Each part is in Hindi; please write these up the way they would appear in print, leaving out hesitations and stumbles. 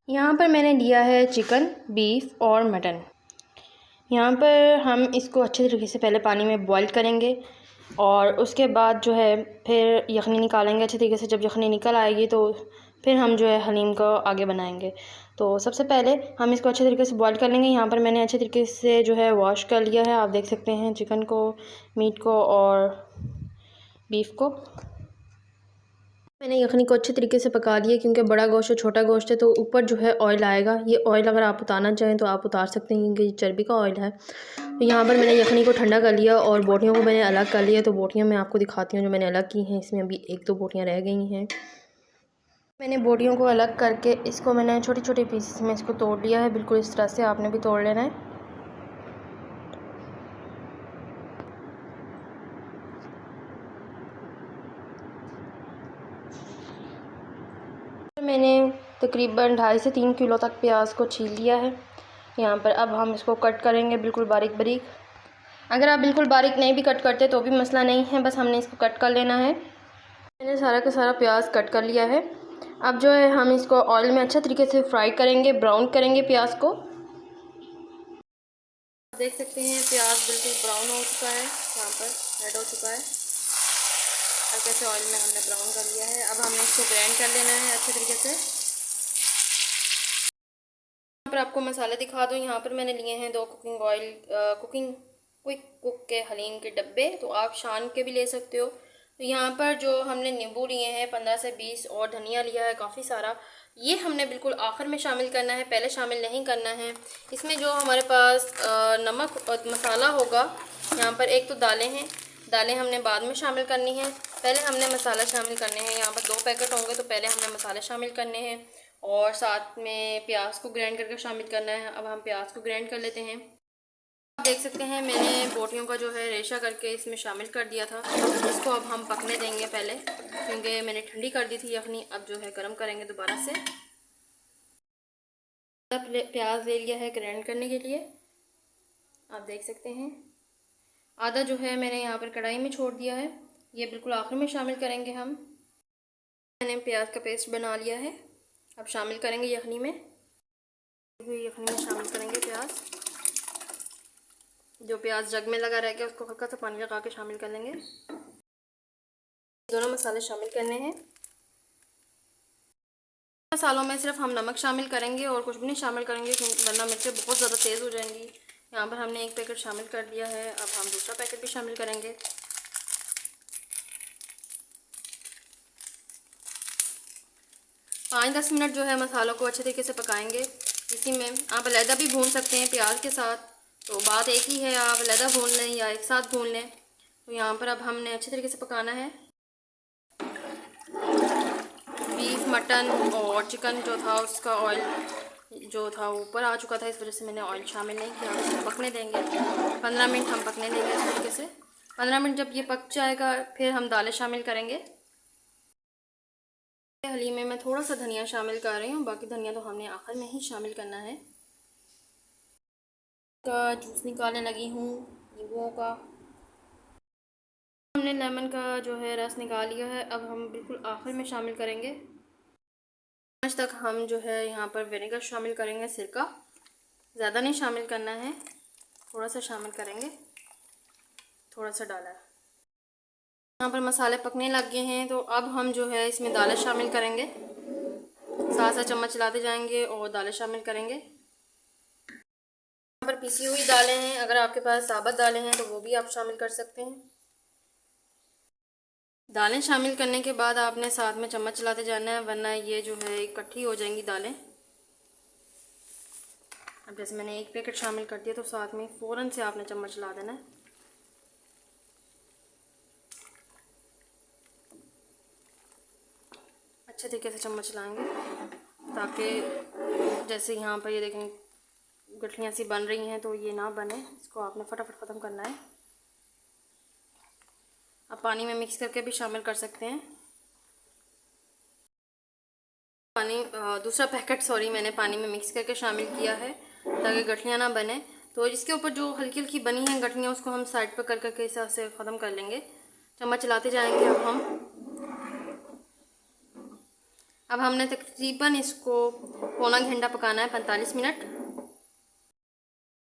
यहाँ पर मैंने लिया है चिकन, बीफ और मटन। यहाँ पर हम इसको अच्छे तरीके से पहले पानी में बॉईल करेंगे और उसके बाद जो है फिर यखनी निकालेंगे अच्छे तरीके से। जब यखनी निकल आएगी तो फिर हम जो है हलीम को आगे बनाएंगे। तो सबसे पहले हम इसको अच्छे तरीके से बॉईल कर लेंगे। यहाँ पर मैंने अच्छे तरीके से जो है वॉश कर लिया है, आप देख सकते हैं, चिकन को, मीट को और बीफ को। मैंने यखनी को अच्छे तरीके से पका लिया क्योंकि बड़ा गोश्त और छोटा गोश्त है तो ऊपर जो है ऑयल आएगा। ये ऑयल अगर आप उतारना चाहें तो आप उतार सकते हैं क्योंकि ये चर्बी का ऑयल है। तो यहाँ पर मैंने यखनी को ठंडा कर लिया और बोटियों को मैंने अलग कर लिया। तो बोटियाँ मैं आपको दिखाती हूँ जो मैंने अलग की हैं। इसमें अभी 1-2 बोटियाँ रह गई हैं। मैंने बोटियों को अलग करके इसको मैंने छोटे छोटे पीसेस में इसको तोड़ लिया है। बिल्कुल इस तरह से आपने भी तोड़ लेना है। मैंने तकरीबन 2.5 से 3 किलो तक प्याज को छील लिया है। यहाँ पर अब हम इसको कट करेंगे बिल्कुल बारीक बारीक। अगर आप बिल्कुल बारीक नहीं भी कट करते तो भी मसला नहीं है, बस हमने इसको कट कर लेना है। मैंने सारा का सारा प्याज कट कर लिया है। अब जो है हम इसको ऑयल में अच्छा तरीके से फ्राई करेंगे, ब्राउन करेंगे प्याज को। देख सकते हैं प्याज बिल्कुल ब्राउन हो चुका है, यहाँ पर रेड हो चुका है। हल्के से ऑयल में हमने ब्राउन कर लिया है। अब हमने इसको ग्राइंड कर लेना है अच्छे तरीके से। यहाँ पर आपको मसाले दिखा दूँ। यहाँ पर मैंने लिए हैं 2 cooking oil, cooking quick cook के हलीम के डब्बे, तो आप शान के भी ले सकते हो। तो यहाँ पर जो हमने नींबू लिए हैं 15 से 20 और धनिया लिया है काफ़ी सारा, ये हमने बिल्कुल आखिर में शामिल करना है, पहले शामिल नहीं करना है। इसमें जो हमारे पास नमक और मसाला होगा, यहाँ पर एक तो दालें हैं, दालें हमने बाद में शामिल करनी है, पहले हमने मसाला शामिल करने हैं। यहाँ पर 2 पैकेट होंगे तो पहले हमने मसाले शामिल करने हैं और साथ में प्याज को ग्राइंड करके शामिल करना है। अब हम प्याज को ग्राइंड कर लेते हैं। आप देख सकते हैं मैंने बोटियों का जो है रेशा करके इसमें शामिल कर दिया था। इसको अब हम पकने देंगे पहले, क्योंकि मैंने ठंडी कर दी थी यखनी। अब जो है गर्म करेंगे दोबारा से। प्याज ले लिया है ग्राइंड करने के लिए, आप देख सकते हैं। आधा जो है मैंने यहाँ पर कढ़ाई में छोड़ दिया है, ये बिल्कुल आखिर में शामिल करेंगे हम। मैंने प्याज का पेस्ट बना लिया है, अब शामिल करेंगे यखनी में। यखनी में शामिल करेंगे प्याज। जो प्याज जग में लगा रह गया उसको हल्का सा पानी लगा के शामिल कर लेंगे। दोनों मसाले शामिल करने हैं। मसालों में सिर्फ हम नमक शामिल करेंगे और कुछ भी नहीं शामिल करेंगे क्योंकि वरना मिर्चें बहुत ज़्यादा तेज़ हो जाएंगी। यहाँ पर हमने 1 पैकेट शामिल कर दिया है, अब हम दूसरा पैकेट भी शामिल करेंगे। 5-10 मिनट जो है मसालों को अच्छे तरीके से पकाएंगे। इसी में आप अलहदा भी भून सकते हैं प्याज के साथ, तो बात एक ही है, आप अलहदा भून लें या एक साथ भून लें। तो यहाँ पर अब हमने अच्छे तरीके से पकाना है। बीफ, मटन और चिकन जो था उसका ऑयल जो था ऊपर आ चुका था, इस वजह से मैंने ऑयल शामिल नहीं किया। इसको पकने देंगे 15 मिनट, हम पकने देंगे इस तरीके से। 15 मिनट जब ये पक जाएगा फिर हम दालें शामिल करेंगे। हलीम में मैं थोड़ा सा धनिया शामिल कर रही हूँ, बाकी धनिया तो हमने आखिर में ही शामिल करना है। का जूस निकालने लगी हूँ नींबुओं का। हमने लेमन का जो है रस निकाल लिया है, अब हम बिल्कुल आखिर में शामिल करेंगे। आज तक हम जो है यहाँ पर विनेगर शामिल करेंगे, सिरका ज़्यादा नहीं शामिल करना है, थोड़ा सा शामिल करेंगे, थोड़ा सा डाला है। यहाँ पर मसाले पकने लग गए हैं तो अब हम जो है इसमें दालें शामिल करेंगे। साथ साथ चम्मच चलाते जाएंगे और दालें शामिल करेंगे। यहाँ पर पिसी हुई दालें हैं, अगर आपके पास साबुत दालें हैं तो वो भी आप शामिल कर सकते हैं। दालें शामिल करने के बाद आपने साथ में चम्मच चलाते जाना है, वरना ये जो है इकट्ठी हो जाएंगी दालें। अब जैसे मैंने 1 पैकेट शामिल कर दिया तो साथ में फ़ौरन से आपने चम्मच चला देना है। अच्छे तरीके से चम्मच चलाएंगे ताकि जैसे यहाँ पर ये देखें गठलियाँ सी बन रही हैं तो ये ना बने, इसको आपने फटाफट ख़त्म करना है। आप पानी में मिक्स करके भी शामिल कर सकते हैं। पानी दूसरा पैकेट मैंने पानी में मिक्स करके शामिल किया है ताकि गठलियाँ ना बने। तो इसके ऊपर जो हल्की हल्की बनी हैं गठलियाँ उसको हम साइड पर कर करके इस हिसाब से ख़त्म कर लेंगे। चम्मच चलाते जाएंगे। अब हमने तकरीबन इसको पौना घंटा पकाना है, 45 मिनट।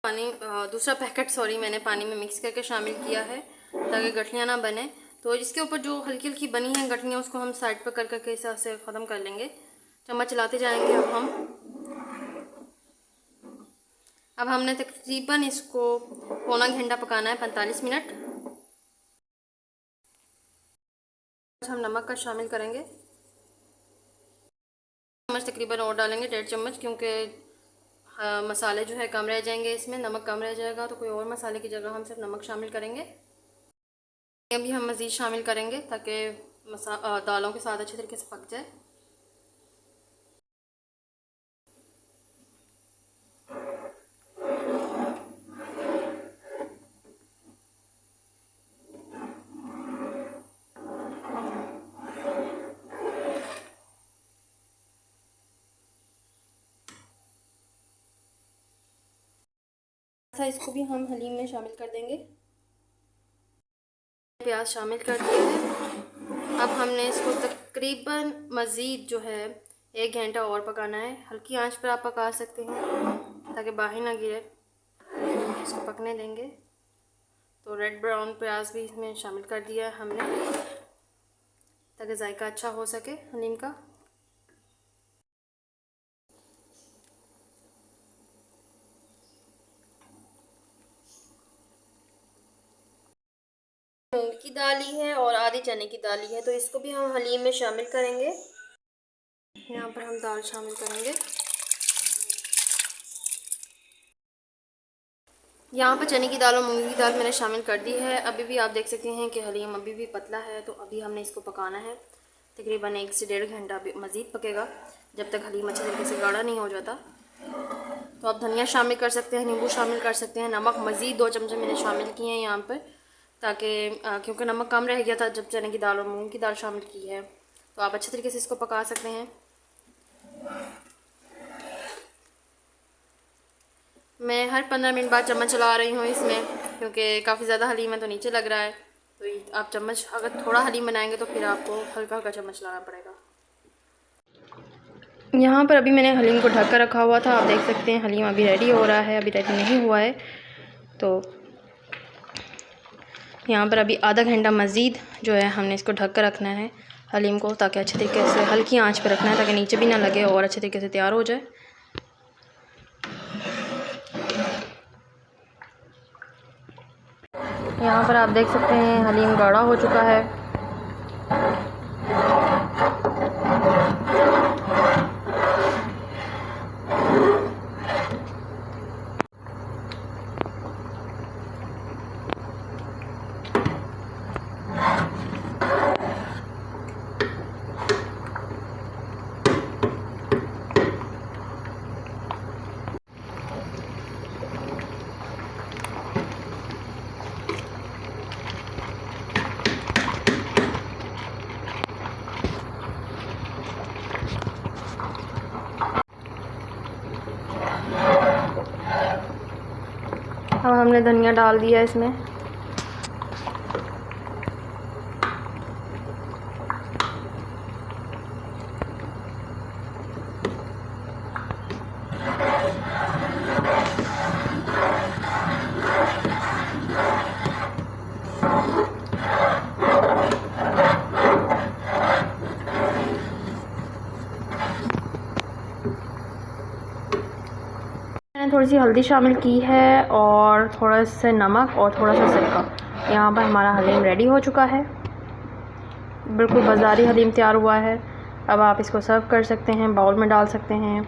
पानी दूसरा पैकेट मैंने पानी में मिक्स करके शामिल किया है ताकि गठलियाँ ना बने। तो इसके ऊपर जो हल्की हल्की बनी हैं गठलियाँ उसको हम साइड पर कर करके इस तरह से ख़त्म कर लेंगे। चम्मच चलाते जाएंगे। अब हमने तकरीबन इसको पौना घंटा पकाना है, 45 मिनट। हम नमक का शामिल करेंगे, चम्मच तकरीबन और डालेंगे, 1.5 चम्मच, क्योंकि मसाले जो है कम रह जाएंगे, इसमें नमक कम रह जाएगा तो कोई और मसाले की जगह हम सिर्फ नमक शामिल करेंगे। अभी हम मज़ीद शामिल करेंगे ताकि दालों के साथ अच्छे तरीके से पक जाए। इसको भी हम हलीम में शामिल कर देंगे। प्याज शामिल कर दिया है। अब हमने इसको तकरीबन मज़ीद जो है 1 घंटा और पकाना है। हल्की आंच पर आप पका सकते हैं ताकि बाहर ना गिरे। इसको पकने देंगे। तो रेड ब्राउन प्याज भी इसमें शामिल कर दिया है हमने ताकि जायका अच्छा हो सके हलीम का। मूंग की दाल ली है और आधी चने की दाल ली है, तो इसको भी हम हलीम में शामिल करेंगे। यहाँ पर हम दाल शामिल करेंगे। यहाँ पर चने की दाल और मूंग की दाल मैंने शामिल कर दी है। अभी भी आप देख सकते हैं कि हलीम अभी भी पतला है, तो अभी हमने इसको पकाना है तकरीबन 1 से 1.5 घंटा मज़ीद पकेगा जब तक हलीम अच्छे तरीके से गाढ़ा नहीं हो जाता। तो आप धनिया शामिल कर सकते हैं, नींबू शामिल कर सकते हैं। नमक मज़ीद 2 चमचे मैंने शामिल किए हैं यहाँ पर, ताकि क्योंकि नमक कम रह गया था जब चने की दाल और मूंग की दाल शामिल की है। तो आप अच्छे तरीके से इसको पका सकते हैं। मैं हर 15 मिनट बाद चम्मच चला रही हूँ इसमें, क्योंकि काफ़ी ज़्यादा हलीम है तो नीचे लग रहा है। तो आप चम्मच अगर थोड़ा हलीम बनाएंगे तो फिर आपको हल्का हल्का चम्मच चलाना पड़ेगा। यहाँ पर अभी मैंने हलीम को ढक कर रखा हुआ था। आप देख सकते हैं हलीम अभी रेडी हो रहा है, अभी रेडी नहीं हुआ है। तो यहाँ पर अभी आधा घंटा मज़ीद जो है हमने इसको ढक कर रखना है हलीम को, ताकि अच्छे तरीके से हल्की आंच पर रखना है ताकि नीचे भी ना लगे और अच्छे तरीके से तैयार हो जाए। यहाँ पर आप देख सकते हैं हलीम गाढ़ा हो चुका है। अब हमने धनिया डाल दिया इसमें। मैंने थोड़ी सी हल्दी शामिल की है और थोड़ा सा नमक और थोड़ा सा सिरका। यहाँ पर हमारा हलीम रेडी हो चुका है, बिल्कुल बाज़ारी हलीम तैयार हुआ है। अब आप इसको सर्व कर सकते हैं, बाउल में डाल सकते हैं।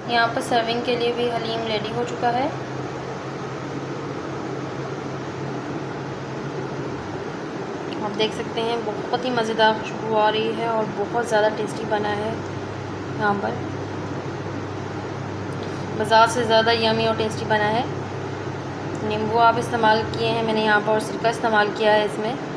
यहाँ पर सर्विंग के लिए भी हलीम रेडी हो चुका है। आप देख सकते हैं बहुत ही मज़ेदार खुशबू आ रही है और बहुत ज़्यादा टेस्टी बना है। यहाँ पर बाज़ार से ज़्यादा यमी और टेस्टी बना है। नींबू आप इस्तेमाल किए हैं मैंने यहाँ पर, और सिरका इस्तेमाल किया है इसमें।